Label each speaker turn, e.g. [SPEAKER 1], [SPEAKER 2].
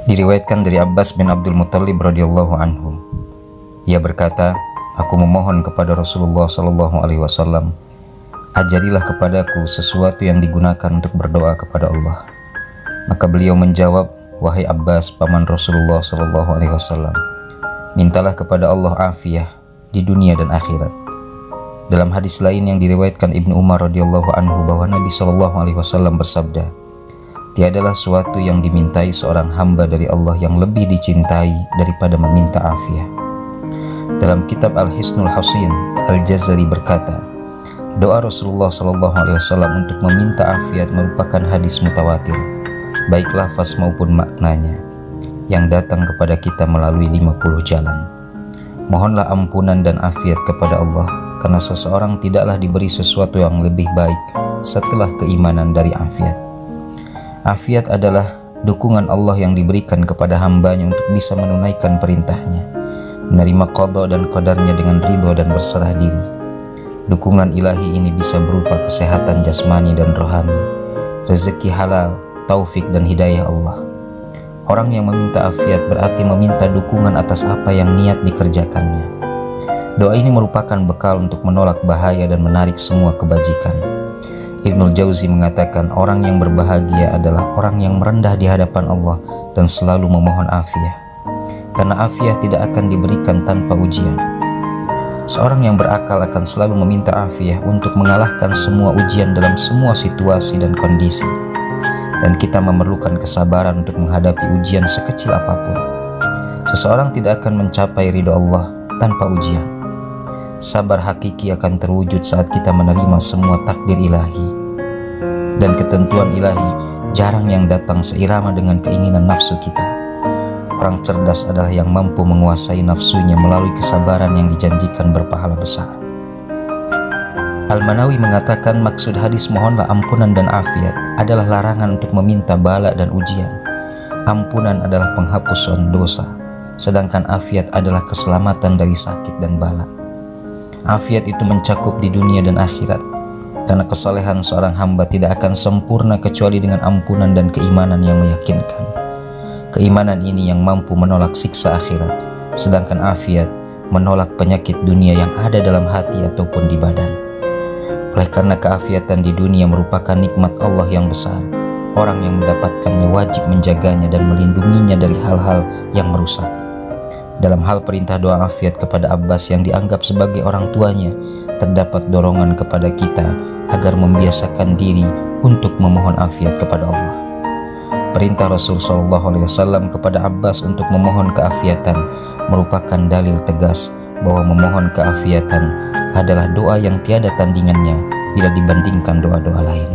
[SPEAKER 1] Diriwayatkan dari Abbas bin Abdul Muttalib radhiyallahu anhu. Ia berkata, aku memohon kepada Rasulullah sallallahu alaihi wasallam, ajarilah kepadaku sesuatu yang digunakan untuk berdoa kepada Allah. Maka beliau menjawab, wahai Abbas, paman Rasulullah sallallahu alaihi wasallam, mintalah kepada Allah afiyah di dunia dan akhirat. Dalam hadis lain yang diriwayatkan Ibnu Umar radhiyallahu anhu bahwa Nabi sallallahu alaihi wasallam bersabda, tiadalah suatu yang dimintai seorang hamba dari Allah yang lebih dicintai daripada meminta afiah. Dalam kitab Al-Hisnul Hasin, Al-Jazari berkata, doa Rasulullah SAW untuk meminta afiat merupakan hadis mutawatir, baik lafaz maupun maknanya, yang datang kepada kita melalui 50 jalan. Mohonlah ampunan dan afiat kepada Allah, karena seseorang tidaklah diberi sesuatu yang lebih baik setelah keimanan dari afiat. Afiat adalah dukungan Allah yang diberikan kepada hambanya untuk bisa menunaikan perintahnya, menerima qada dan qadarnya dengan ridho dan berserah diri. Dukungan ilahi ini bisa berupa kesehatan jasmani dan rohani, rezeki halal, taufik dan hidayah Allah. Orang yang meminta afiat berarti meminta dukungan atas apa yang niat dikerjakannya. Doa ini merupakan bekal untuk menolak bahaya dan menarik semua kebajikan. Ibnul Jauzi mengatakan orang yang berbahagia adalah orang yang merendah di hadapan Allah dan selalu memohon afiah, karena afiah tidak akan diberikan tanpa ujian. Seorang yang berakal akan selalu meminta afiah untuk mengalahkan semua ujian dalam semua situasi dan kondisi, dan kita memerlukan kesabaran untuk menghadapi ujian sekecil apapun. Seseorang tidak akan mencapai ridho Allah tanpa ujian. Sabar hakiki akan terwujud saat kita menerima semua takdir ilahi, dan ketentuan ilahi jarang yang datang seirama dengan keinginan nafsu kita. Orang cerdas adalah yang mampu menguasai nafsunya melalui kesabaran yang dijanjikan berpahala besar. Al-Manawi mengatakan maksud hadis mohonlah ampunan dan afiat adalah larangan untuk meminta bala dan ujian. Ampunan adalah penghapusan dosa, sedangkan afiat adalah keselamatan dari sakit dan bala. Afiat itu mencakup di dunia dan akhirat, karena kesolehan seorang hamba tidak akan sempurna kecuali dengan ampunan dan keimanan yang meyakinkan. Keimanan ini yang mampu menolak siksa akhirat, sedangkan afiat menolak penyakit dunia yang ada dalam hati ataupun di badan. Oleh karena keafiatan di dunia merupakan nikmat Allah yang besar, orang yang mendapatkannya wajib menjaganya dan melindunginya dari hal-hal yang merusak. Dalam hal perintah doa afiat kepada Abbas yang dianggap sebagai orang tuanya, terdapat dorongan kepada kita agar membiasakan diri untuk memohon afiat kepada Allah. Perintah Rasul SAW kepada Abbas untuk memohon keafiatan merupakan dalil tegas bahwa memohon keafiatan adalah doa yang tiada tandingannya bila dibandingkan doa-doa lain.